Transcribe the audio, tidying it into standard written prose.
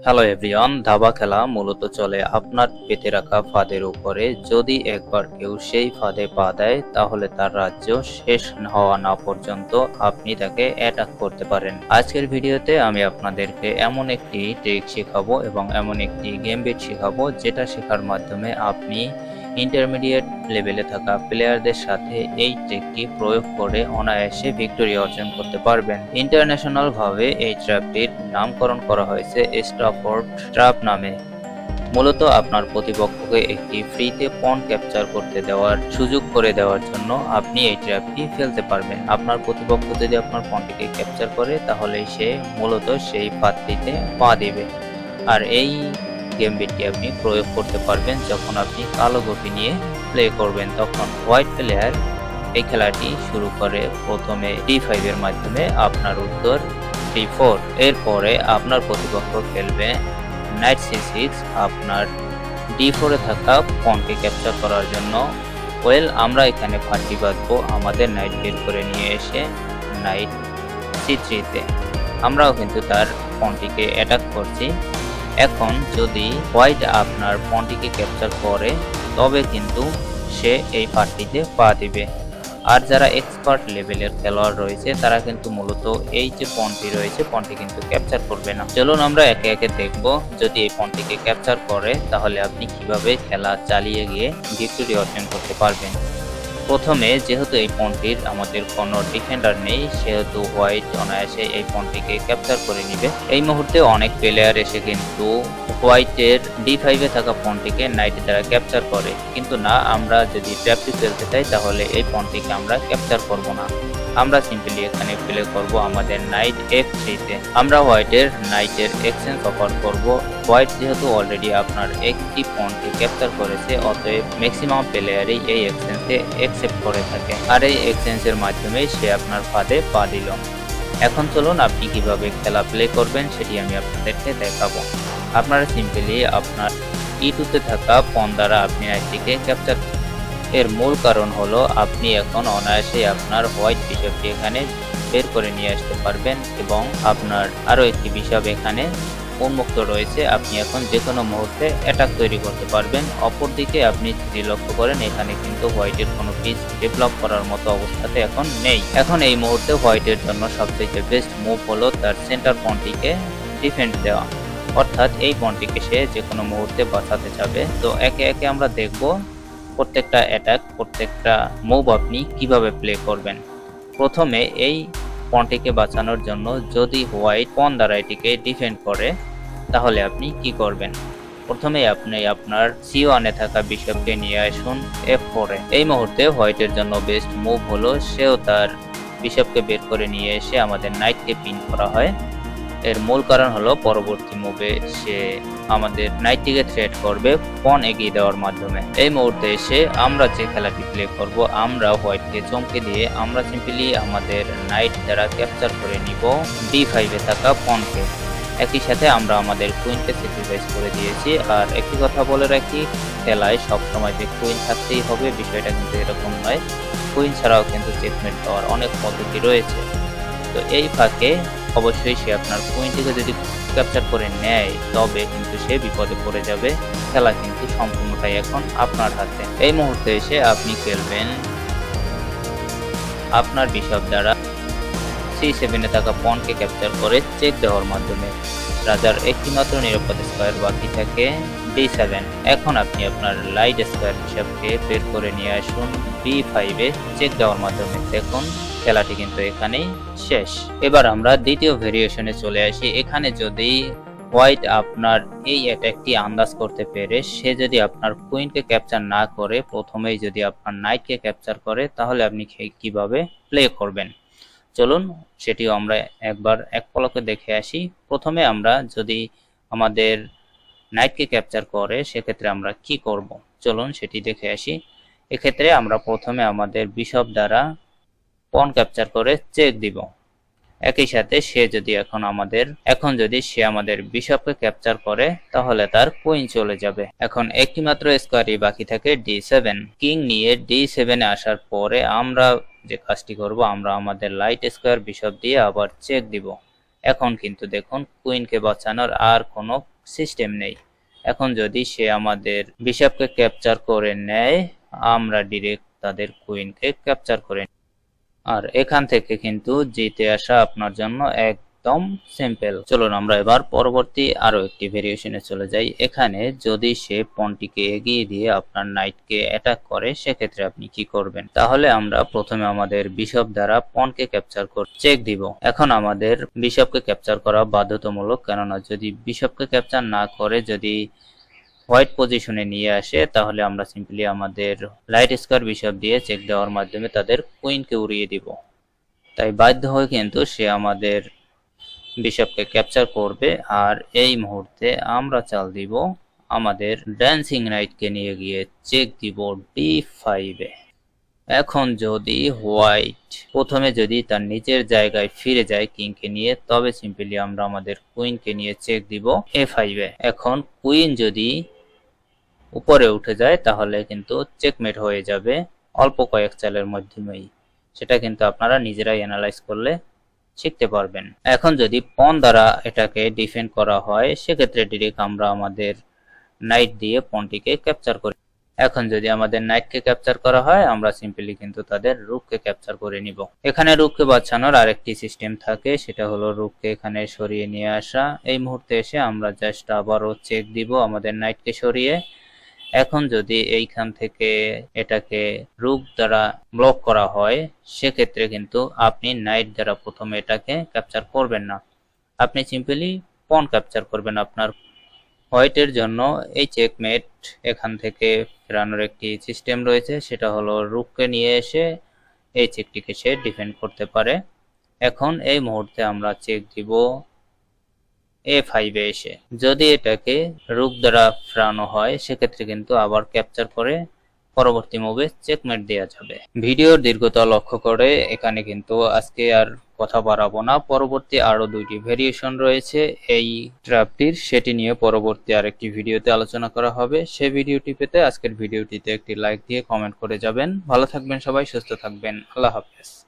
Hello everyone, dhaba খেলা মূলত চলে আপনার পেতে রাখা ফাঁদের উপরে। যদি একবার কেউ সেই ফাঁদে পা দেয় তাহলে তার রাজ্য শেষ হওয়া না পর্যন্ত আপনি তাকে অ্যাটাক করতে পারেন। আজকের ভিডিওতে আমি আপনাদেরকে এমন একটি ট্রিক শেখাবো এবং এমন একটি গেম বিট শেখাবো যেটা শেখার মাধ্যমে আপনি ইন্টারমিডিয়েট লেভেলে থাকা প্লেয়ারদের সাথে এই ট্রিকটি প্রয়োগ করে অনায়াসে ভিক্টোরি অর্জন করতে পারবেন। ইন্টারন্যাশনাল ভাবে এই ট্র্যাপটির নামকরণ করা হয়েছে স্ট্রাফোর্ড ট্র্যাপ নামে। মূলত আপনার প্রতিপক্ষকে একটি ফ্রিতে পণ ক্যাপচার করতে দেওয়ার সুযোগ করে দেওয়ার জন্য আপনি এই ট্র্যাপটি ফেলতে পারবেন। আপনার প্রতিপক্ষ যদি আপনার পণটিকে ক্যাপচার করে তাহলে সে মূলত সেই ফাঁদটিতে পা দিবে। আর এই গেম বিটটি আপনি প্রয়োগ করতে পারবেন যখন আপনি কালো গুটি নিয়ে প্লে করবেন। তখন হোয়াইট প্লেয়ার এই খেলাটি শুরু করে প্রথমে D5 এর মাধ্যমে, আপনার উত্তর D4। এরপরে আপনার প্রতিপক্ষ খেলবে নাইট C6 আপনার D4 এ থাকা পণকে ক্যাপচার করার জন্য। আমরা এখানে পার্টি বাঁধবো আমাদের নাইট বের করে নিয়ে এসে নাইট C3 তে। আমরাও কিন্তু তার পণটিকে অ্যাটাক করছি। এখন যদি হোয়াইট আপনার পণটিকে ক্যাপচার করে তবে কিন্তু সে এই পার্টিতে পা দিবে। আর যারা এক্সপার্ট লেভেলের খেলোয়াড় রয়েছে তারা কিন্তু মূলত এই যে পণটি রয়েছে পণটি কিন্তু ক্যাপচার করবে না। চলুন আমরা একে একে দেখব যদি এই পণটিকে ক্যাপচার করে তাহলে আপনি কিভাবে খেলা চালিয়ে গিয়ে ভিক্টোরি অর্জন করতে পারবেন। প্রথমে যেহেতু এই পণটির আমাদের কোনো ডিফেন্ডার নেই সেহেতু হোয়াইট অনায়াসে এই পণটিকে ক্যাপচার করে নিবে। এই মুহূর্তে অনেক প্লেয়ার এসে কিন্তু হোয়াইটের D5 এ থাকা পণটিকে নাইট দ্বারা ক্যাপচার করে, কিন্তু না, আমরা যদি ট্র্যাপটি ফেলতে চাই তাহলে এই পণটিকে আমরা ক্যাপচার করব না। আমরা সিম্পলি এখানে প্লে করব আমাদের নাইট F3 তে। আমরা হোয়াইটের নাইটের এক্সচেঞ্জ অফার করব। হোয়াইট যেহেতু অলরেডি আপনার একটি পণকে ক্যাপচার করেছে অতএব ম্যাক্সিমাম প্লেয়ারই এই এক্সচেঞ্জে অ্যাকসেপ্ট করে থাকে, আর এই এক্সচেঞ্জের মাধ্যমে সে আপনার ফাঁদে পা দিল। এখন চলুন আপনি কিভাবে খেলা প্লে করবেন সেটি আমি আপনাদেরকে দেখাবো। আপনারা সিম্পলি আপনার E2 তে থাকা পণ দ্বারা আপনি নাইটটিকে ক্যাপচার। এর মূল কারণ হলো আপনি এখন অনায়াসে আপনার হোয়াইট বিশপটি এখানে বের করে নিয়ে আসতে পারবেন এবং আপনার আরো একটি বিশপ এখানে উন্মুক্ত রয়েছে। আপনি এখন যে কোনো মুহূর্তে অ্যাটাক তৈরি করতে পারবেন। অপরদিকে আপনি যদি লক্ষ্য করেন এখানে কিন্তু হোয়াইটের কোনো পিস ডেভেলপ করার মতো অবস্থাতে এখন নেই। এখন এই মুহূর্তে হোয়াইটের জন্য সবথেকে বেস্ট মুভ হলো তার সেন্টার পণটিকে ডিফেন্ড দেওয়া, অর্থাৎ এই পণটিকে সে যে কোনো মুহূর্তে বাঁচাতে যাবে। তো একে একে আমরা দেখব প্রত্যেকটা অ্যাটাক, প্রত্যেকটা মুভ আপনি কিভাবে প্লে করবেন। প্রথমে এই পণটিকে বাঁচানোর জন্য যদি হোয়াইট পণ দ্বারা এটিকে ডিফেন্ড করে তাহলে আপনি কি করবেন। প্রথমে আপনি আপনার C1 এ থাকা বিশপকে নিয়ে আসুন F4 এ। এই মুহূর্তে হোয়াইটের জন্য বেস্ট মুভ হলো সেও তার বিশপকে বের করে নিয়ে এসে আমাদের নাইটকে পিন করা হয়। এর মূল কারণ হলো পরবর্তী মুভে সে আমাদের নাইটটিকে থ্রেট করবে পণ এগিয়ে দেওয়ার মাধ্যমে। এই মুহূর্তে এসে আমরা যে খেলাটি প্লে করব, আমরা হোয়াইটকে চমকে দিয়ে আমরা সিম্পলি আমাদের নাইট দ্বারা ক্যাপচার করে নিব D5 এ থাকা পণকে। একই সাথে আমরা আমাদের কুইনকে স্যাক্রিফাইস করে দিয়েছি। আর একটি কথা বলে রাখি, খেলায় সবসময় যে কুইন থাকতেই হবে বিষয়টা কিন্তু এরকম নয়। কুইন ছাড়াও কিন্তু চেকমেট দেওয়ার অনেক পদ্ধতি রয়েছে। তো এই ফাঁকে অবশ্যই সে আপনার কুইনটিকে যদি ক্যাপচার করে নেয় তবে কিন্তু সে বিপদে পড়ে যাবে। খেলা কিন্তু সম্পূর্ণটাই এখন আপনার হাতে। এই মুহূর্তে এসে আপনি খেলবেন আপনার বিশপ দ্বারা C7 এ থাকা পণকে ক্যাপচার করে চেক দেওয়ার মাধ্যমে। রাজার একটি মাত্র নিরাপদ স্কয়ার বাকি থাকে D7। এখন আপনি আপনার লাইট স্কয়ার বিশপকে বের করে নিয়ে আসুন B5 এ চেক দেওয়ার মাধ্যমে। দেখুন খেলাটি কিন্তু এখানেই শেষ। এবার আমরা দ্বিতীয় ভেরিয়েশনে চলে আসি। এখানে যদি হোয়াইট আপনার এই অ্যাটাকটি আন্দাজ করতে পেরে সে যদি আপনার কুইনকে ক্যাপচার না করে প্রথমেই যদি আপনার নাইটকে ক্যাপচার করে তাহলে আপনি কিভাবে প্লে করবেন চলুন সেটিও আমরা একবার এক পলকে দেখে আসি। প্রথমে আমরা যদি আমাদের নাইটকে ক্যাপচার করে সেক্ষেত্রে আমরা কি করব চলুন সেটি দেখে আসি। এক্ষেত্রে আমরা প্রথমে আমাদের বিশপ দ্বারা পণ ক্যাপচার করে চেক দিব। একই সাথে সে যদি এখন যদি সে আমাদের বিশপকে ক্যাপচার করে তাহলে তার কুইন চলে যাবে। এখন একটি মাত্র স্কোয়ারই বাকি থাকে D7। কিং নিয়ে D7 এ আসার পরে আমরা যে কাজটি করব, আমরা আমাদের লাইট স্কোয়ার বিশপ দিয়ে আবার চেক দিব। এখন কিন্তু দেখুন কুইনকে বাঁচানোর আর কোনো সিস্টেম নেই। এখন যদি সে আমাদের বিশপকে ক্যাপচার করে নেয়, আমরা ডিরেক্ট তাদের কুইনকে ক্যাপচার করে নিই। আর এখান থেকে কিন্তু জিতে আসা আপনার জন্য একদম সিম্পল। চলুন আমরা এবার পরবর্তী আরো একটি ভেরিয়েশনে চলে যাই। এখানে যদি সে পনটিকে এগিয়ে দিয়ে আপনার নাইটকে অ্যাটাক করে, সেক্ষেত্রে আপনি কি করবেন? তাহলে আমরা প্রথমে আমাদের বিশপ দ্বারা পনকে ক্যাপচার করে চেক দিব। এখন আমাদের বিশপকে ক্যাপচার করা বাধ্যতামূলক, কেননা যদি বিশপকে ক্যাপচার না করে যদি হোয়াইট পজিশনে নিয়ে আসে, তাহলে আমরা সিম্পলি আমাদের লাইট স্কোয়ার বিশপ দিয়ে চেক দেওয়ার মাধ্যমে তাদের কুইনকে উড়িয়ে দিব। তাই বাধ্য হয়ে কিন্তু সে আমাদের বিশপকে ক্যাপচার করবে। আর এই মুহূর্তে আমরা চাল দিব আমাদের ড্যান্সিং নাইটকে নিয়ে গিয়ে চেক দিব d5 এ। এখন যদি হোয়াইট প্রথমে যদি তার নিচের জায়গায় ফিরে যায় কিংকে নিয়ে, তবে সিম্পলি আমরা আমাদের কুইনকে নিয়ে চেক দিব a5 এ। এখন কুইন যদি উপরে উঠে যায় তাহলে কিন্তু চেকমেট হয়ে যাবে অল্প কয়েক চালের মাধ্যমেই। সেটা কিন্তু আপনারা নিজেরাই অ্যানালাইজ করলে শিখতে পারবেন। এখন যদি পন দ্বারা এটাকে ডিফেন্ড করা হয়, সেক্ষেত্রে ডিরেক্ট আমরা আমাদের নাইট দিয়ে পনটিকে ক্যাপচার করি। এখন যদি আমাদের নাইটকে ক্যাপচার করা হয়, আমরা সিম্পলি কিন্তু তাদের রুককে ক্যাপচার করে নিব। এখানে রুককে বাঁচানোর আরেকটি সিস্টেম থাকে, সেটা হলো রুককে এখানে সরিয়ে নিয়ে আসা। এই মুহূর্তে এসে আমরা জাস্ট আবারও চেক দিব আমাদের নাইটকে সরিয়ে। এখন যদি এইখান থেকে এটাকে রুক দ্বারা ব্লক করা হয়, সেক্ষেত্রে কিন্তু আপনি নাইট দ্বারা প্রথমে এটাকে ক্যাপচার করবেন না, আপনি সিম্পলি পন ক্যাপচার করবেন আপনার। হোয়াইটের জন্য এই চেকমেট এখান থেকে ফেরানোর একটি সিস্টেম রয়েছে, সেটা হলো রুককে নিয়ে এসে এই চেকটিকে সে ডিফেন্ড করতে পারে। এখন এই মুহূর্তে আমরা চেক দিব a5 এ এসে। যদি এটাকে রুক দ্বারা ফেরানো হয়, সেক্ষেত্রে কিন্তু আবার ক্যাপচার করে পরবর্তী মুভে চেকমেট দেওয়া যাবে। ভিডিওর দীর্ঘতা লক্ষ্য করে এখানে কিন্তু আজকে আর কথা বাড়াবো না। পরবর্তী আরো দুইটি ভেরিয়েশন রয়েছে এই ট্র্যাপটির, সেটি নিয়ে পরবর্তী আরেকটি ভিডিওতে আলোচনা করা হবে। সেই ভিডিওটি পেতে আজকের ভিডিওটিতে একটি লাইক দিয়ে কমেন্ট করে যাবেন। ভালো থাকবেন সবাই, সুস্থ থাকবেন। আল্লাহ হাফেজ।